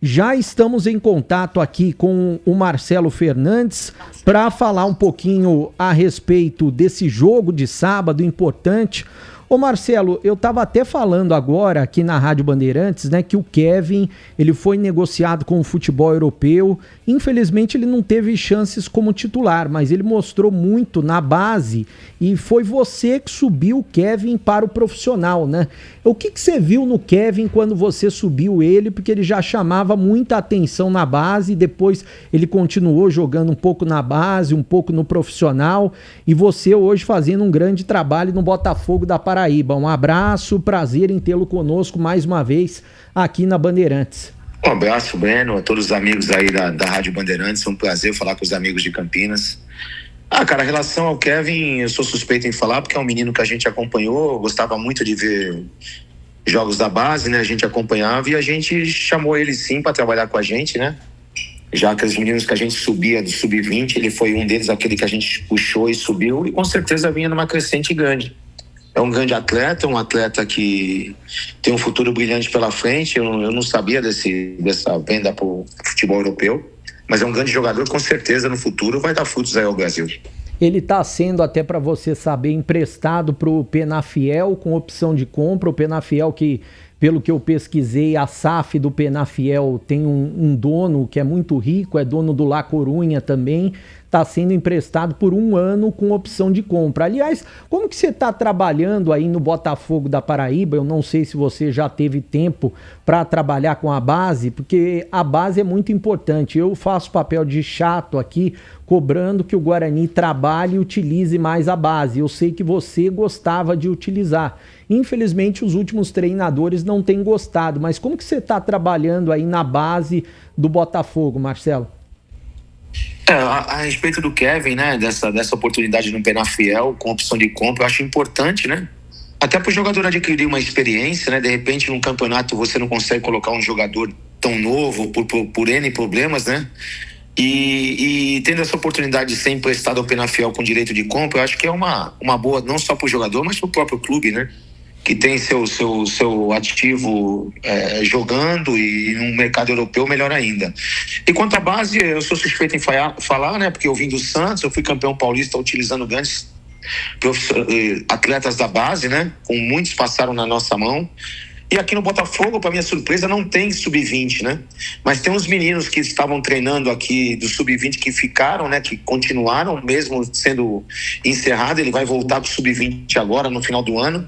Já estamos em contato aqui com o Marcelo Fernandes para falar um pouquinho a respeito desse jogo de sábado importante. Ô Marcelo, eu estava até falando agora aqui na Rádio Bandeirantes, né, que o Kevin, ele foi negociado com o futebol europeu. Infelizmente ele não teve chances como titular, mas ele mostrou muito na base e foi você que subiu o Kevin para o profissional, né? O que você viu no Kevin quando você subiu ele? Porque ele já chamava muita atenção na base e depois ele continuou jogando um pouco na base, um pouco no profissional, e você hoje fazendo um grande trabalho no Botafogo da Paraíba. Um abraço, prazer em tê-lo conosco mais uma vez aqui na Bandeirantes. Um abraço, Breno, a todos os amigos aí da Rádio Bandeirantes. É um prazer falar com os amigos de Campinas. Cara, a relação ao Kevin, eu sou suspeito em falar porque é um menino que a gente acompanhou, gostava muito de ver jogos da base, né? A gente acompanhava e a gente chamou ele sim para trabalhar com a gente, né? Já que os meninos que a gente subia do sub-20, ele foi um deles, aquele que a gente puxou e subiu, e com certeza vinha numa crescente grande. É um grande atleta, um atleta que tem um futuro brilhante pela frente. Eu não sabia dessa venda para o futebol europeu, mas é um grande jogador, com certeza no futuro vai dar frutos aí ao Brasil. Ele está sendo, até para você saber, emprestado para o Penafiel com opção de compra. O Penafiel que, pelo que eu pesquisei, a SAF do Penafiel tem um dono que é muito rico, é dono do La Corunha também, está sendo emprestado por 1 ano com opção de compra. Aliás, como que você está trabalhando aí no Botafogo da Paraíba? Eu não sei se você já teve tempo para trabalhar com a base, porque a base é muito importante. Eu faço papel de chato aqui, cobrando que o Guarani trabalhe e utilize mais a base. Eu sei que você gostava de utilizar. Infelizmente, os últimos treinadores não têm gostado. Mas como que você está trabalhando aí na base do Botafogo, Marcelo? A respeito do Kevin, né, dessa oportunidade no Penafiel com opção de compra, eu acho importante, né? Até para o jogador adquirir uma experiência, né? De repente, num campeonato você não consegue colocar um jogador tão novo por N problemas, né? E tendo essa oportunidade de ser emprestado ao Penafiel com direito de compra, eu acho que é uma boa, não só para o jogador, mas para o próprio clube, né? Que tem seu ativo jogando, e no mercado europeu melhor ainda. E quanto à base, eu sou suspeito em falar, né? Porque eu vim do Santos, eu fui campeão paulista utilizando grandes atletas da base, né? Com muitos passaram na nossa mão. E aqui no Botafogo, para minha surpresa, não tem sub-20, né? Mas tem uns meninos que estavam treinando aqui do sub-20 que ficaram, né? Que continuaram, mesmo sendo encerrado. Ele vai voltar para o sub-20 agora, no final do ano.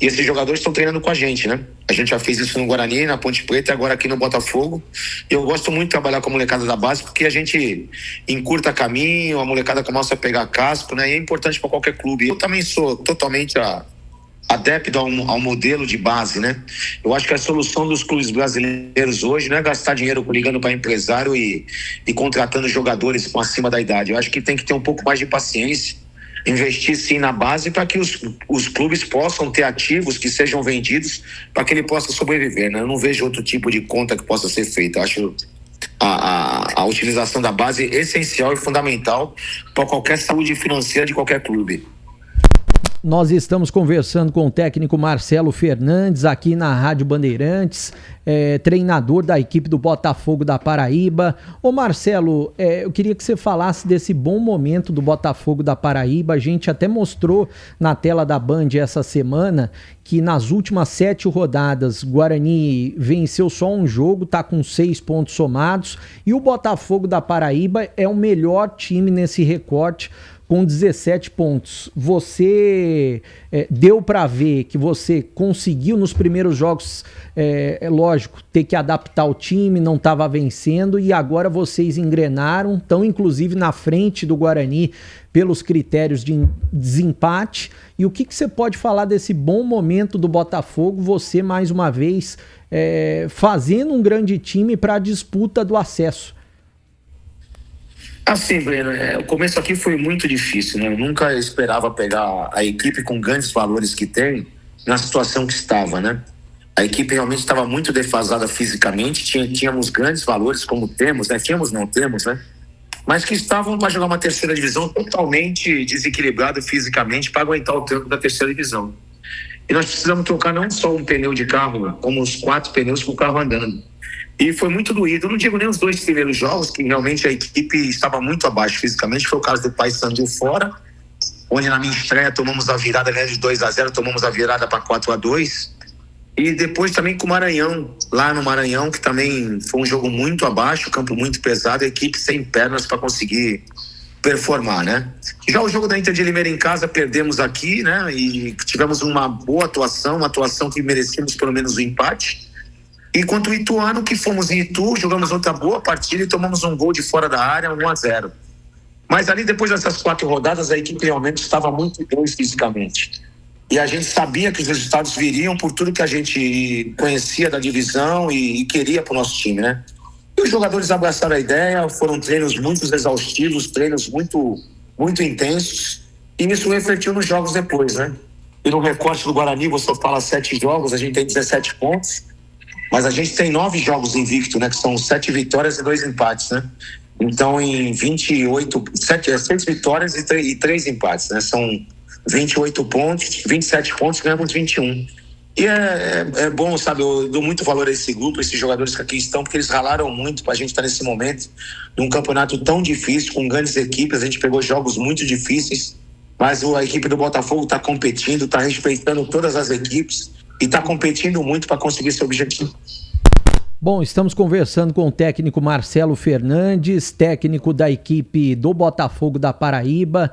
E esses jogadores estão treinando com a gente, né? A gente já fez isso no Guarani, na Ponte Preta, e agora aqui no Botafogo. E eu gosto muito de trabalhar com a molecada da base, porque a gente encurta caminho, a molecada começa a pegar casco, né? E é importante para qualquer clube. Eu também sou totalmente adepto ao modelo de base, né? Eu acho que a solução dos clubes brasileiros hoje não é gastar dinheiro ligando para empresário e contratando jogadores com acima da idade. Eu acho que tem que ter um pouco mais de paciência, investir sim na base para que os clubes possam ter ativos que sejam vendidos para que ele possa sobreviver, né? Eu não vejo outro tipo de conta que possa ser feita. Eu acho a utilização da base essencial e fundamental para qualquer saúde financeira de qualquer clube. Nós estamos conversando com o técnico Marcelo Fernandes aqui na Rádio Bandeirantes, treinador da equipe do Botafogo da Paraíba. Ô Marcelo, eu queria que você falasse desse bom momento do Botafogo da Paraíba. A gente até mostrou na tela da Band essa semana que nas últimas 7 rodadas, Guarani venceu só um jogo, tá com 6 pontos somados, e o Botafogo da Paraíba é o melhor time nesse recorte, com 17 pontos. Você deu para ver que você conseguiu nos primeiros jogos, lógico, ter que adaptar o time, não estava vencendo, e agora vocês engrenaram, estão inclusive na frente do Guarani pelos critérios de desempate. E o que você pode falar desse bom momento do Botafogo, você mais uma vez fazendo um grande time para a disputa do acesso? Assim, Breno, o começo aqui foi muito difícil, né? Eu nunca esperava pegar a equipe com grandes valores que tem na situação que estava, né? A equipe realmente estava muito defasada fisicamente, tínhamos grandes valores como temos, né? Não temos, né? Mas que estavam para jogar uma terceira divisão totalmente desequilibrado fisicamente para aguentar o tranco da terceira divisão. E nós precisamos trocar não só um pneu de carro, como os 4 pneus com o carro andando. E foi muito doído. Eu não digo nem os 2 primeiros jogos, que realmente a equipe estava muito abaixo fisicamente. Foi o caso do Paysandu fora, onde na minha estreia tomamos a virada, né, de 2-0, tomamos a virada para 4-2. E depois também com o Maranhão, lá no Maranhão, que também foi um jogo muito abaixo, campo muito pesado, a equipe sem pernas para conseguir performar, né? Já o jogo da Inter de Limeira em casa, perdemos aqui, né? E tivemos uma boa atuação, uma atuação que merecemos pelo menos o empate. Enquanto o Ituano, que fomos em Itu, jogamos outra boa partida e tomamos um gol de fora da área, 1-0. Mas ali, depois dessas 4 rodadas, a equipe realmente estava muito bem fisicamente. E a gente sabia que os resultados viriam por tudo que a gente conhecia da divisão e queria para o nosso time, né? E os jogadores abraçaram a ideia, foram treinos muito exaustivos, treinos muito, muito intensos, e isso refletiu nos jogos depois, né? E no recorte do Guarani, você fala 7 jogos, a gente tem 17 pontos, mas a gente tem 9 jogos invicto, né? Que são 7 vitórias e 2 empates, né? Então, em 6 vitórias e 3 empates, né? São 28 pontos, 27 pontos, ganhamos 21. E é bom, sabe, eu dou muito valor a esse grupo, a esses jogadores que aqui estão, porque eles ralaram muito pra gente estar nesse momento, num campeonato tão difícil, com grandes equipes. A gente pegou jogos muito difíceis, mas a equipe do Botafogo está competindo, está respeitando todas as equipes e está competindo muito para conseguir seu objetivo. Bom, estamos conversando com o técnico Marcelo Fernandes, técnico da equipe do Botafogo da Paraíba.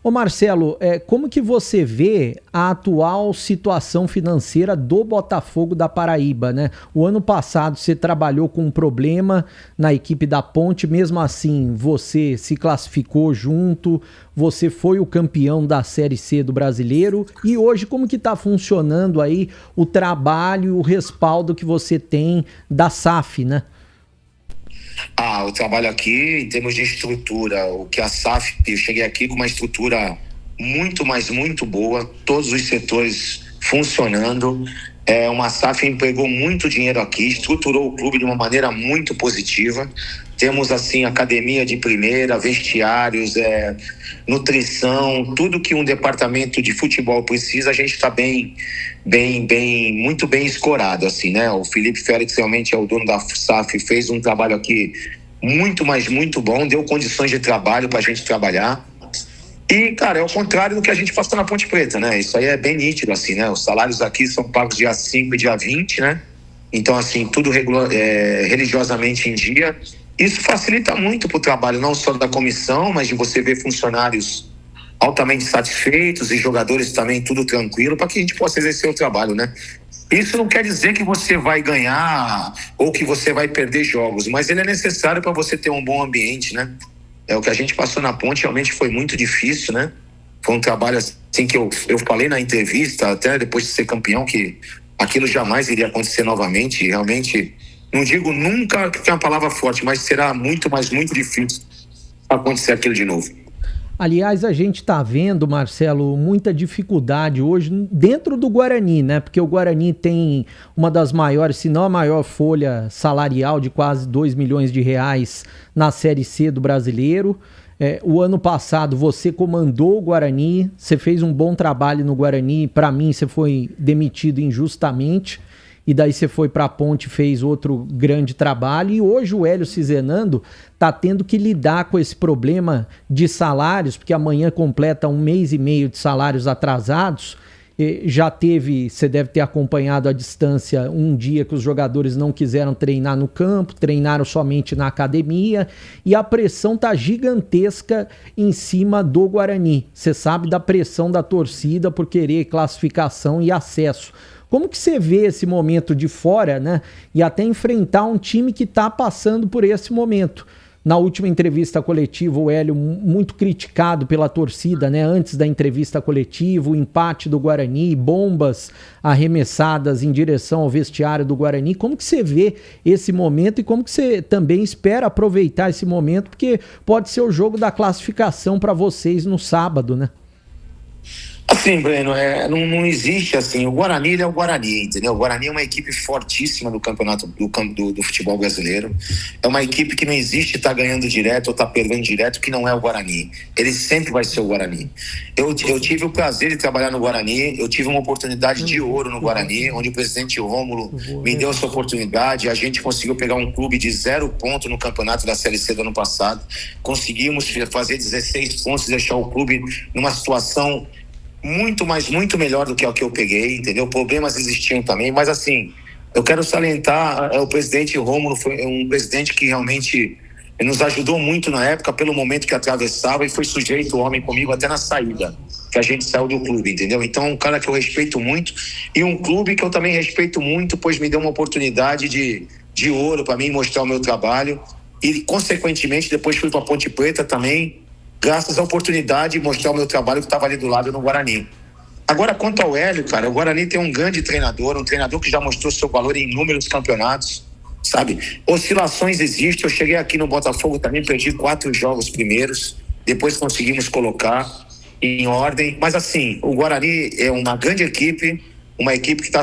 Ô Marcelo, como que você vê a atual situação financeira do Botafogo da Paraíba, né? O ano passado você trabalhou com um problema na equipe da Ponte, mesmo assim você se classificou junto, você foi o campeão da Série C do Brasileiro, e hoje como que tá funcionando aí o trabalho e o respaldo que você tem da SAF, né? O trabalho aqui, em termos de estrutura, o que a SAF, eu cheguei aqui com uma estrutura muito, mas muito boa, todos os setores funcionando. Uma SAF empregou muito dinheiro aqui, estruturou o clube de uma maneira muito positiva. Temos, assim, academia de primeira, vestiários, nutrição, tudo que um departamento de futebol precisa, a gente está muito bem escorado, assim, né? O Felipe Félix realmente é o dono da SAF, fez um trabalho aqui muito, mas muito bom, deu condições de trabalho para a gente trabalhar. E, cara, é o contrário do que a gente passou na Ponte Preta, né? Isso aí é bem nítido, assim, né? Os salários aqui são pagos dia 5 e dia 20, né? Então, assim, tudo religiosamente em dia. Isso facilita muito para o trabalho, não só da comissão, mas de você ver funcionários altamente satisfeitos e jogadores também tudo tranquilo, para que a gente possa exercer o trabalho, né? Isso não quer dizer que você vai ganhar ou que você vai perder jogos, mas ele é necessário para você ter um bom ambiente, né? O que a gente passou na Ponte realmente foi muito difícil, né? Foi um trabalho assim que eu falei na entrevista, até depois de ser campeão, que aquilo jamais iria acontecer novamente. Realmente, não digo nunca, que é uma palavra forte, mas será muito, mas muito difícil acontecer aquilo de novo. Aliás, a gente está vendo, Marcelo, muita dificuldade hoje dentro do Guarani, né? Porque o Guarani tem uma das maiores, se não a maior folha salarial de quase 2 milhões de reais na Série C do Brasileiro. O ano passado você comandou o Guarani, você fez um bom trabalho no Guarani, para mim você foi demitido injustamente. E daí você foi para a Ponte e fez outro grande trabalho. E hoje o Hélio Cizenando está tendo que lidar com esse problema de salários, porque amanhã completa 1 mês e meio de salários atrasados. Já teve, você deve ter acompanhado à distância, um dia que os jogadores não quiseram treinar no campo, treinaram somente na academia, e a pressão tá gigantesca em cima do Guarani. Você sabe da pressão da torcida por querer classificação e acesso. Como que você vê esse momento de fora, né? E até enfrentar um time que está passando por esse momento. Na última entrevista coletiva, o Hélio muito criticado pela torcida, né? Antes da entrevista coletiva, o empate do Guarani, bombas arremessadas em direção ao vestiário do Guarani. Como que você vê esse momento e como que você também espera aproveitar esse momento? Porque pode ser o jogo da classificação para vocês no sábado, né? Assim, Breno, não existe assim. O Guarani ele é o Guarani, entendeu? O Guarani é uma equipe fortíssima do campeonato do futebol brasileiro. É uma equipe que não existe estar ganhando direto ou estar perdendo direto, que não é o Guarani. Ele sempre vai ser o Guarani. Eu tive o prazer de trabalhar no Guarani, eu tive uma oportunidade de ouro no Guarani, onde o presidente Rômulo me deu essa oportunidade. A gente conseguiu pegar um clube de 0 ponto no campeonato da Série C do ano passado. Conseguimos fazer 16 pontos e deixar o clube numa situação muito melhor do que o que eu peguei, entendeu? Problemas existiam também, mas assim, eu quero salientar, o presidente Rômulo foi um presidente que realmente nos ajudou muito na época, pelo momento que atravessava, e foi sujeito, homem comigo, até na saída, que a gente saiu do clube, entendeu? Então, um cara que eu respeito muito, e um clube que eu também respeito muito, pois me deu uma oportunidade de ouro para mim mostrar o meu trabalho, e consequentemente depois fui para Ponte Preta também, graças à oportunidade de mostrar o meu trabalho que estava ali do lado no Guarani. Agora, quanto ao Hélio, cara, o Guarani tem um grande treinador, um treinador que já mostrou seu valor em inúmeros campeonatos, sabe? Oscilações existem, eu cheguei aqui no Botafogo também, perdi 4 jogos primeiros, depois conseguimos colocar em ordem, mas assim, o Guarani é uma grande equipe, uma equipe que está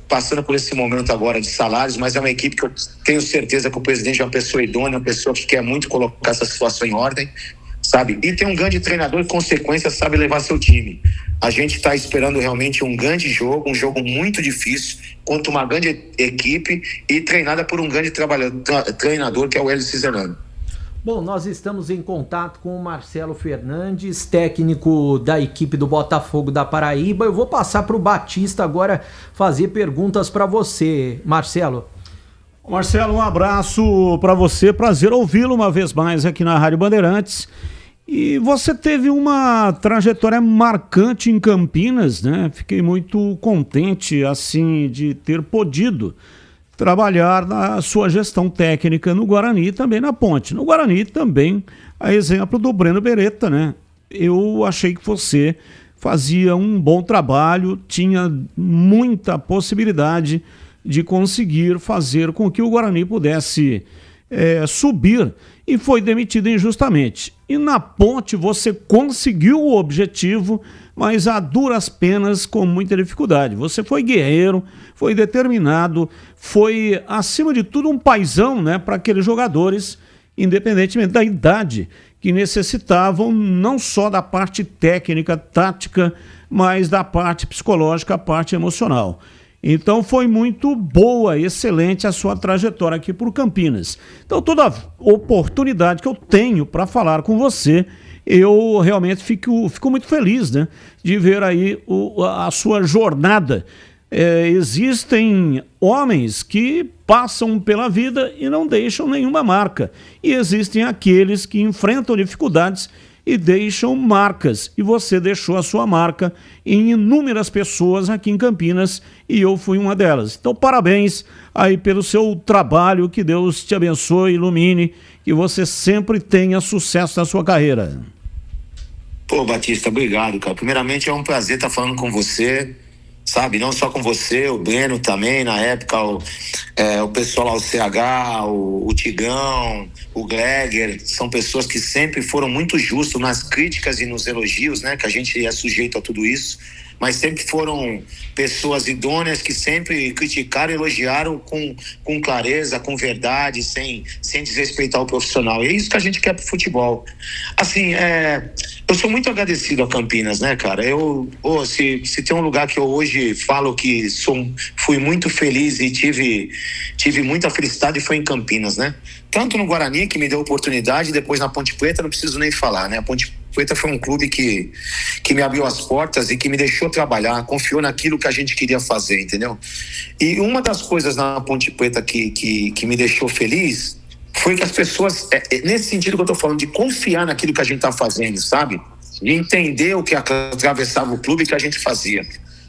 passando por esse momento agora de salários, mas é uma equipe que eu tenho certeza que o presidente é uma pessoa idônea, uma pessoa que quer muito colocar essa situação em ordem, sabe? E tem um grande treinador que, consequência, sabe levar seu time. A gente está esperando realmente um grande jogo, um jogo muito difícil, contra uma grande equipe e treinada por um grande treinador, que é o Hélio Cizerano. Bom, nós estamos em contato com o Marcelo Fernandes, técnico da equipe do Botafogo da Paraíba. Eu vou passar para o Batista agora fazer perguntas para você, Marcelo. Marcelo, um abraço para você, prazer ouvi-lo uma vez mais aqui na Rádio Bandeirantes. E você teve uma trajetória marcante em Campinas, né? Fiquei muito contente, assim, de ter podido trabalhar na sua gestão técnica no Guarani e também na Ponte. No Guarani também, a exemplo do Breno Beretta, né? Eu achei que você fazia um bom trabalho, tinha muita possibilidade de conseguir fazer com que o Guarani pudesse subir, e foi demitido injustamente. E na Ponte você conseguiu o objetivo, mas a duras penas, com muita dificuldade. Você foi guerreiro, foi determinado, foi, acima de tudo, um paizão, né, para aqueles jogadores, independentemente da idade, que necessitavam não só da parte técnica, tática, mas da parte psicológica, a parte emocional. Então foi muito boa, excelente a sua trajetória aqui por Campinas. Então toda oportunidade que eu tenho para falar com você, eu realmente fico muito feliz, né, de ver aí a sua jornada. Existem homens que passam pela vida e não deixam nenhuma marca. E existem aqueles que enfrentam dificuldades e deixam marcas, e você deixou a sua marca em inúmeras pessoas aqui em Campinas, e eu fui uma delas. Então parabéns aí pelo seu trabalho, que Deus te abençoe, ilumine, que você sempre tenha sucesso na sua carreira. Pô, Batista, obrigado, cara. Primeiramente é um prazer estar falando com você, sabe, não só com você, o Breno também, na época, o pessoal lá, o CH, o Tigão, o Gleger, são pessoas que sempre foram muito justos nas críticas e nos elogios, né, que a gente é sujeito a tudo isso, mas sempre foram pessoas idôneas que sempre criticaram e elogiaram com clareza, com verdade, sem desrespeitar o profissional. E é isso que a gente quer pro futebol. Assim, eu sou muito agradecido a Campinas, né, cara? Se tem um lugar que eu hoje falo que fui muito feliz e tive muita felicidade, foi em Campinas, né? Tanto no Guarani, que me deu oportunidade, depois na Ponte Preta, não preciso nem falar, né? A Ponte Preta foi um clube que me abriu as portas e que me deixou trabalhar, confiou naquilo que a gente queria fazer, entendeu? E uma das coisas na Ponte Preta que me deixou feliz foi que as pessoas, nesse sentido que eu tô falando, de confiar naquilo que a gente tá fazendo, sabe? De entender o que atravessava o clube e que a gente fazia.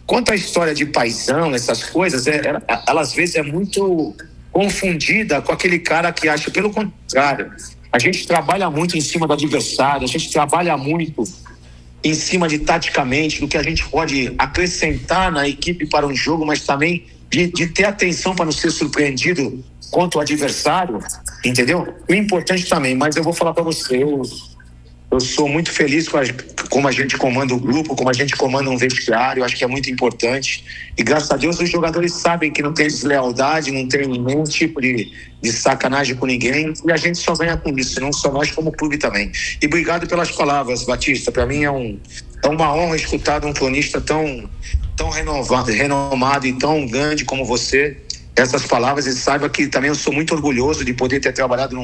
Quanto à história de paixão, essas coisas, ela às vezes é muito confundida com aquele cara que acha, pelo contrário, a gente trabalha muito em cima do adversário, a gente trabalha muito em cima de taticamente, do que a gente pode acrescentar na equipe para um jogo, mas também de ter atenção para não ser surpreendido quanto o adversário, entendeu? O importante também, mas eu vou falar para você, Eu sou muito feliz como a gente comanda o grupo, como a gente comanda um vestiário, acho que é muito importante. E graças a Deus os jogadores sabem que não tem deslealdade, não tem nenhum tipo de sacanagem com ninguém. E a gente só ganha com isso, não só nós como clube também. E obrigado pelas palavras, Batista. Para mim é uma honra escutar um cronista tão renomado e tão grande como você. Essas palavras, e saiba que também eu sou muito orgulhoso de poder ter trabalhado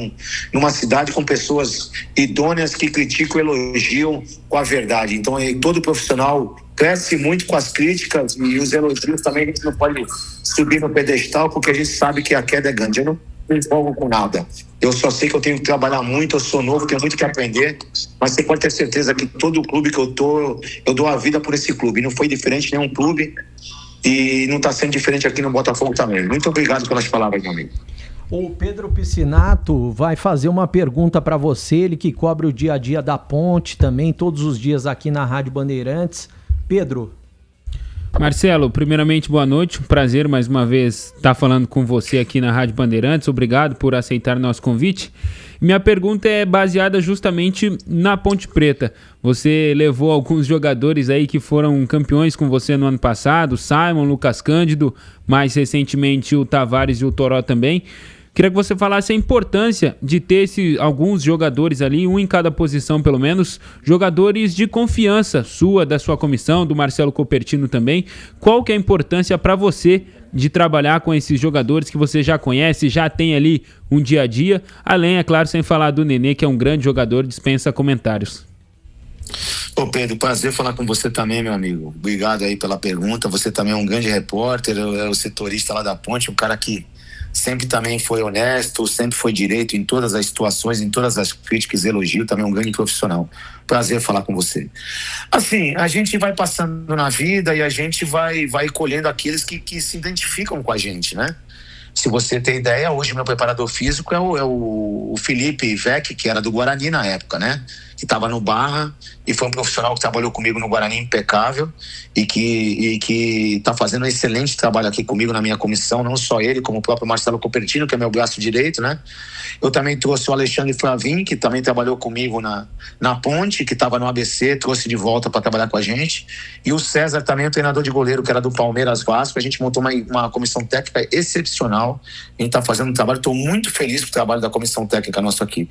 numa cidade com pessoas idôneas que criticam e elogiam com a verdade. Então, todo profissional cresce muito com as críticas e os elogios também. A gente não pode subir no pedestal porque a gente sabe que a queda é grande. Eu não me envolvo com nada. Eu só sei que eu tenho que trabalhar muito, eu sou novo, tenho muito que aprender, mas você pode ter certeza que todo clube que eu dou a vida por esse clube. Não foi diferente nenhum clube. E não está sendo diferente aqui no Botafogo também. Muito obrigado pelas palavras, meu amigo. O Pedro Piscinato vai fazer uma pergunta para você, ele que cobre o dia a dia da Ponte também, todos os dias aqui na Rádio Bandeirantes. Pedro. Marcelo, primeiramente, boa noite. Um prazer mais uma vez estar falando com você aqui na Rádio Bandeirantes. Obrigado por aceitar nosso convite. Minha pergunta é baseada justamente na Ponte Preta. Você levou alguns jogadores aí que foram campeões com você no ano passado, Simon, Lucas Cândido, mais recentemente o Tavares e o Toró também. Queria que você falasse a importância de ter alguns jogadores ali, um em cada posição pelo menos, jogadores de confiança sua, da sua comissão, do Marcelo Copertino também. Qual que é a importância para você de trabalhar com esses jogadores que você já conhece, já tem ali um dia a dia, além, é claro, sem falar do Nenê, que é um grande jogador, dispensa comentários. Ô Pedro, prazer falar com você também, meu amigo. Obrigado aí pela pergunta. Você também é um grande repórter, é o setorista lá da Ponte, um cara que sempre também foi honesto, sempre foi direito em todas as situações, em todas as críticas e elogios, também um grande profissional. Prazer falar com você. Assim, a gente vai passando na vida e a gente vai colhendo aqueles que se identificam com a gente, né? Se você tem ideia, hoje meu preparador físico é o Felipe Vec, que era do Guarani na época, né? Que estava no Barra e foi um profissional que trabalhou comigo no Guarani impecável e que está fazendo um excelente trabalho aqui comigo na minha comissão, não só ele, como o próprio Marcelo Copertino, que é meu braço direito, né? Eu também trouxe o Alexandre Flavin, que também trabalhou comigo na Ponte, que estava no ABC, trouxe de volta para trabalhar com a gente. E o César também, o treinador de goleiro, que era do Palmeiras Vasco. A gente montou uma comissão técnica excepcional. A gente está fazendo um trabalho, estou muito feliz com o trabalho da comissão técnica nossa aqui.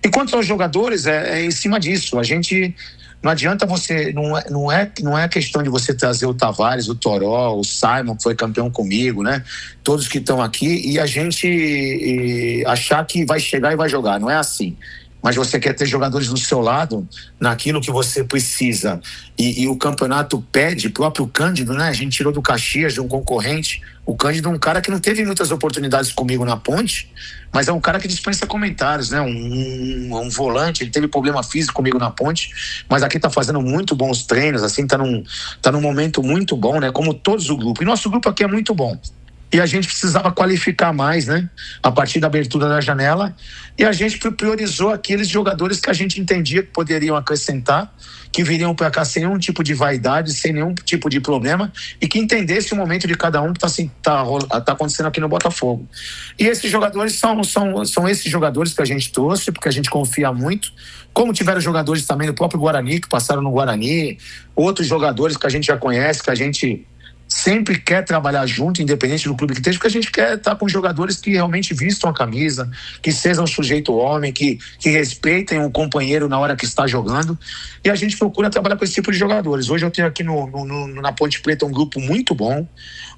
E quanto aos jogadores, é em cima disso. A gente... Não adianta você... Não é questão de você trazer o Tavares, o Toró, o Simon, que foi campeão comigo, né? Todos que estão aqui, e a gente achar que vai chegar e vai jogar. Não é assim. Mas você quer ter jogadores do seu lado naquilo que você precisa. E o campeonato pede, próprio Cândido, né? A gente tirou do Caxias, de um concorrente. O Cândido é um cara que não teve muitas oportunidades comigo na Ponte, mas é um cara que dispensa comentários, né? Um volante, ele teve problema físico comigo na Ponte, mas aqui tá fazendo muito bons treinos, assim, tá num momento muito bom, né? Como todos o grupo. E nosso grupo aqui é muito bom. E a gente precisava qualificar mais, né? A partir da abertura da janela. E a gente priorizou aqueles jogadores que a gente entendia que poderiam acrescentar, que viriam para cá sem nenhum tipo de vaidade, sem nenhum tipo de problema, e que entendesse o momento de cada um que tá acontecendo aqui no Botafogo. E esses jogadores são esses jogadores que a gente trouxe, porque a gente confia muito. Como tiveram jogadores também do próprio Guarani, que passaram no Guarani, outros jogadores que a gente já conhece, que a gente sempre quer trabalhar junto, independente do clube que esteja, porque a gente quer estar com jogadores que realmente vistam a camisa, que sejam sujeito homem, que respeitem o companheiro na hora que está jogando, e a gente procura trabalhar com esse tipo de jogadores. Hoje eu tenho aqui na Ponte Preta um grupo muito bom,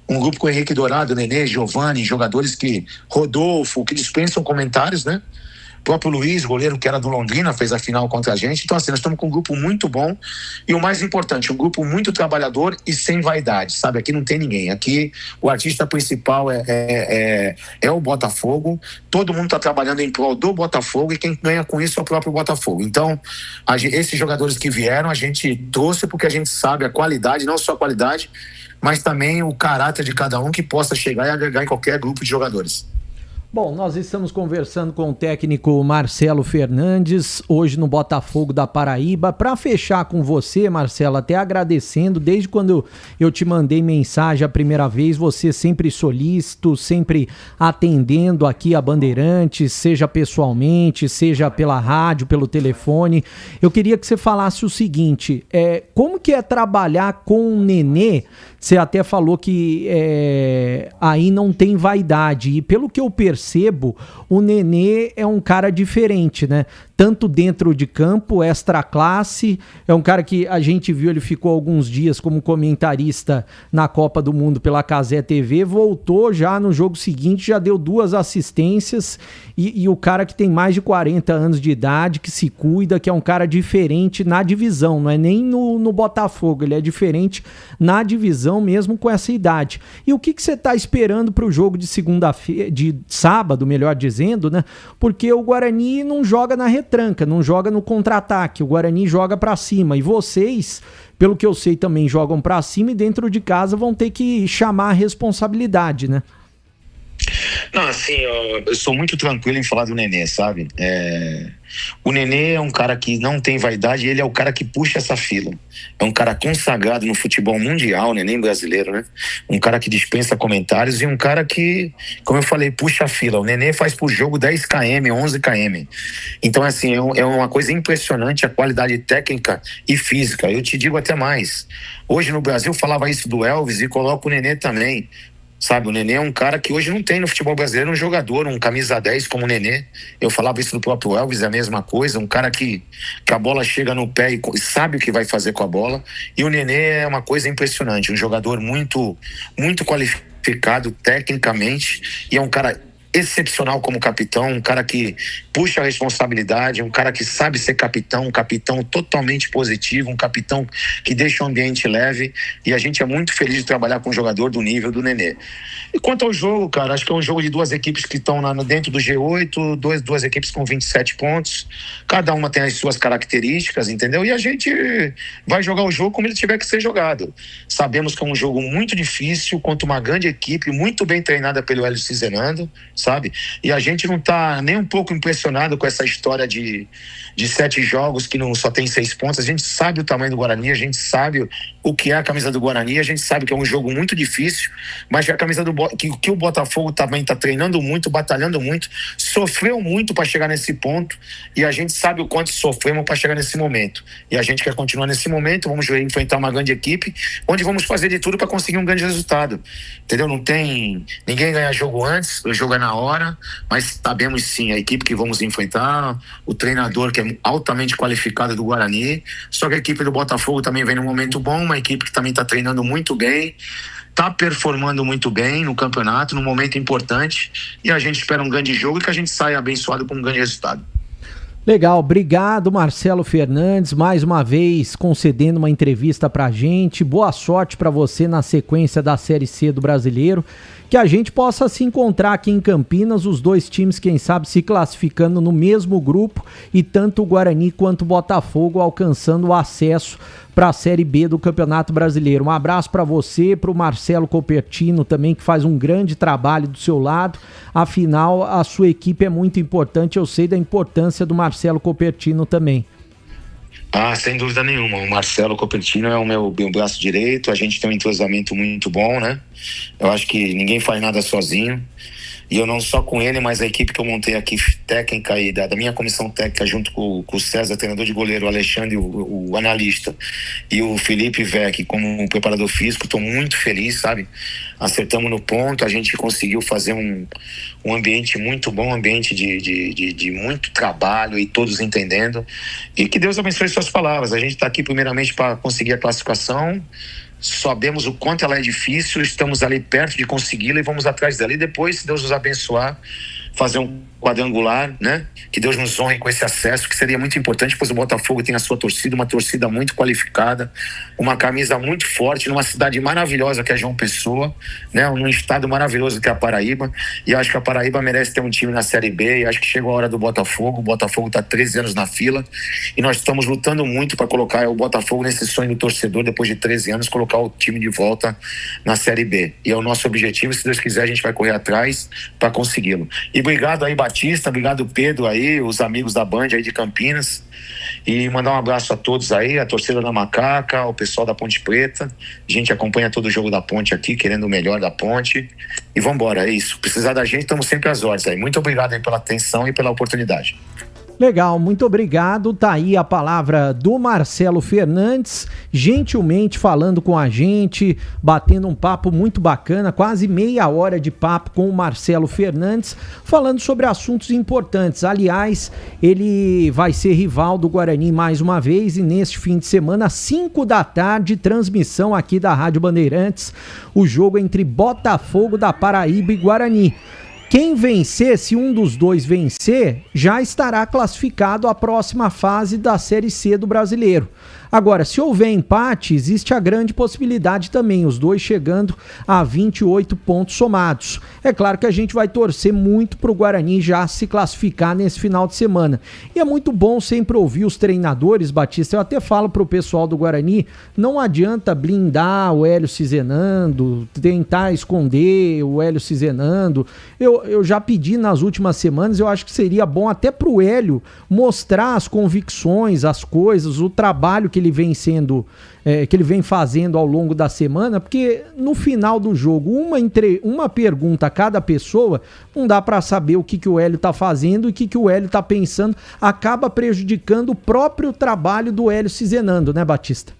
um grupo com o Henrique Dourado, Nenê, Giovani, jogadores Rodolfo, que dispensam comentários, né? O próprio Luiz, goleiro que era do Londrina, fez a final contra a gente. Então, assim, nós estamos com um grupo muito bom e o mais importante, um grupo muito trabalhador e sem vaidade, sabe? Aqui não tem ninguém. Aqui o artista principal é o Botafogo. Todo mundo está trabalhando em prol do Botafogo e quem ganha com isso é o próprio Botafogo. Então, esses jogadores que vieram, a gente trouxe porque a gente sabe a qualidade, não só a qualidade, mas também o caráter de cada um que possa chegar e agregar em qualquer grupo de jogadores. Bom, nós estamos conversando com o técnico Marcelo Fernandes, hoje no Botafogo da Paraíba. Para fechar com você, Marcelo, até agradecendo, desde quando eu te mandei mensagem a primeira vez, você sempre solícito, sempre atendendo aqui a Bandeirantes, seja pessoalmente, seja pela rádio, pelo telefone. Eu queria que você falasse o seguinte, como que é trabalhar com o Nenê? Você até falou que aí não tem vaidade, e pelo que eu percebo, o Nenê é um cara diferente, né? Tanto dentro de campo, extra classe, é um cara que a gente viu, ele ficou alguns dias como comentarista na Copa do Mundo pela Cazé TV, voltou já no jogo seguinte, já deu 2 assistências, e o cara que tem mais de 40 anos de idade, que se cuida, que é um cara diferente na divisão, não é nem no Botafogo, ele é diferente na divisão mesmo com essa idade. E o que você está esperando para o jogo de segunda-feira, de sábado, melhor dizendo, né? Porque o Guarani não joga na retranca, não joga no contra-ataque, o Guarani joga para cima, e vocês, pelo que eu sei, também jogam para cima e dentro de casa vão ter que chamar a responsabilidade, né? Não, assim, eu sou muito tranquilo em falar do Nenê, sabe? O Nenê é um cara que não tem vaidade, ele é o cara que puxa essa fila. É um cara consagrado no futebol mundial, né? Nem brasileiro, né? Um cara que dispensa comentários e um cara que, como eu falei, puxa a fila. O Nenê faz por jogo 10 km, 11 km. Então, assim, é uma coisa impressionante a qualidade técnica e física. Eu te digo até mais. Hoje no Brasil falava isso do Elvis e coloco o Nenê também. Sabe, o Nenê é um cara que hoje não tem no futebol brasileiro um jogador, um camisa 10 como o Nenê. Eu falava isso do próprio Elvis, é a mesma coisa. Um cara que a bola chega no pé e sabe o que vai fazer com a bola. E o Nenê é uma coisa impressionante, um jogador muito, muito qualificado tecnicamente. E é um cara excepcional como capitão, um cara que puxa a responsabilidade, um cara que sabe ser capitão, um capitão totalmente positivo, um capitão que deixa o ambiente leve, e a gente é muito feliz de trabalhar com um jogador do nível do Nenê. E quanto ao jogo, cara, acho que é um jogo de 2 equipes que estão dentro do G8, duas equipes com 27 pontos, cada uma tem as suas características, entendeu? E a gente vai jogar o jogo como ele tiver que ser jogado. Sabemos que é um jogo muito difícil, contra uma grande equipe, muito bem treinada pelo Hélio Cizenando, sabe? E a gente não tá nem um pouco impressionado com essa história de 7 jogos que não só tem 6 pontos. A gente sabe o tamanho do Guarani, a gente sabe o que é a camisa do Guarani, a gente sabe que é um jogo muito difícil, mas que a camisa que o Botafogo também tá treinando muito, batalhando muito, sofreu muito para chegar nesse ponto, e a gente sabe o quanto sofremos para chegar nesse momento. E a gente quer continuar nesse momento, vamos enfrentar uma grande equipe, onde vamos fazer de tudo para conseguir um grande resultado. Entendeu? Não tem ninguém ganha jogo antes, o jogo é na hora, mas sabemos sim a equipe que vamos enfrentar, o treinador que é altamente qualificado do Guarani, só que a equipe do Botafogo também vem num momento bom, uma equipe que também está treinando muito bem, está performando muito bem no campeonato, num momento importante, e a gente espera um grande jogo e que a gente saia abençoado com um grande resultado. Legal, obrigado Marcelo Fernandes, mais uma vez concedendo uma entrevista pra gente. Boa sorte pra você na sequência da Série C do Brasileiro, que a gente possa se encontrar aqui em Campinas, os 2 times, quem sabe, se classificando no mesmo grupo, e tanto o Guarani quanto o Botafogo alcançando o acesso para a Série B do Campeonato Brasileiro. Um abraço para você, para o Marcelo Copertino também, que faz um grande trabalho do seu lado. Afinal, a sua equipe é muito importante, eu sei da importância do Marcelo Copertino também. Sem dúvida nenhuma. O Marcelo Copertino é o meu braço direito, a gente tem um entrosamento muito bom, né? Eu acho que ninguém faz nada sozinho. E eu não só com ele, mas a equipe que eu montei aqui, técnica e da minha comissão técnica, junto com o César, treinador de goleiro, o Alexandre, o analista, e o Felipe Vec, como preparador físico, estou muito feliz, sabe? Acertamos no ponto, a gente conseguiu fazer um ambiente muito bom, um ambiente de muito trabalho e todos entendendo. E que Deus abençoe suas palavras. A gente está aqui primeiramente para conseguir a classificação. Sabemos o quanto ela é difícil, estamos ali perto de consegui-la e vamos atrás dela. E depois, se Deus nos abençoar, fazer um quadrangular, né? Que Deus nos honre com esse acesso, que seria muito importante, pois o Botafogo tem a sua torcida, uma torcida muito qualificada, uma camisa muito forte, numa cidade maravilhosa que é João Pessoa, né? Num estado maravilhoso que é a Paraíba, e acho que a Paraíba merece ter um time na Série B, e acho que chegou a hora do Botafogo. O Botafogo está 13 anos na fila, e nós estamos lutando muito para colocar o Botafogo nesse sonho do torcedor, depois de 13 anos, colocar o time de volta na Série B, e é o nosso objetivo. Se Deus quiser, a gente vai correr atrás para consegui-lo. E obrigado aí, Batista, obrigado Pedro aí, os amigos da Band aí de Campinas, e mandar um abraço a todos aí, a torcida da Macaca, o pessoal da Ponte Preta. A gente acompanha todo o jogo da Ponte aqui, querendo o melhor da Ponte, e vambora, é isso. Precisar da gente, estamos sempre às ordens aí. Muito obrigado aí pela atenção e pela oportunidade. Legal, muito obrigado. Tá aí a palavra do Marcelo Fernandes, gentilmente falando com a gente, batendo um papo muito bacana, quase meia hora de papo com o Marcelo Fernandes, falando sobre assuntos importantes. Aliás, ele vai ser rival do Guarani mais uma vez, e neste fim de semana, às 5 da tarde, transmissão aqui da Rádio Bandeirantes, o jogo entre Botafogo da Paraíba e Guarani. Quem vencer, se um dos dois vencer, já estará classificado à próxima fase da Série C do Brasileiro. Agora, se houver empate, existe a grande possibilidade também, os dois chegando a 28 pontos somados. É claro que a gente vai torcer muito para o Guarani já se classificar nesse final de semana. E é muito bom sempre ouvir os treinadores, Batista. Eu até falo para o pessoal do Guarani, não adianta blindar o Hélio Cizenando, tentar esconder o Hélio Cizenando. Eu já pedi nas últimas semanas, eu acho que seria bom até para o Hélio mostrar as convicções, as coisas, o trabalho que ele vem que ele vem fazendo ao longo da semana, porque no final do jogo, uma pergunta a cada pessoa, não dá para saber o que o Hélio tá fazendo e o que o Hélio tá pensando, acaba prejudicando o próprio trabalho do Hélio Cizenando, né, Batista?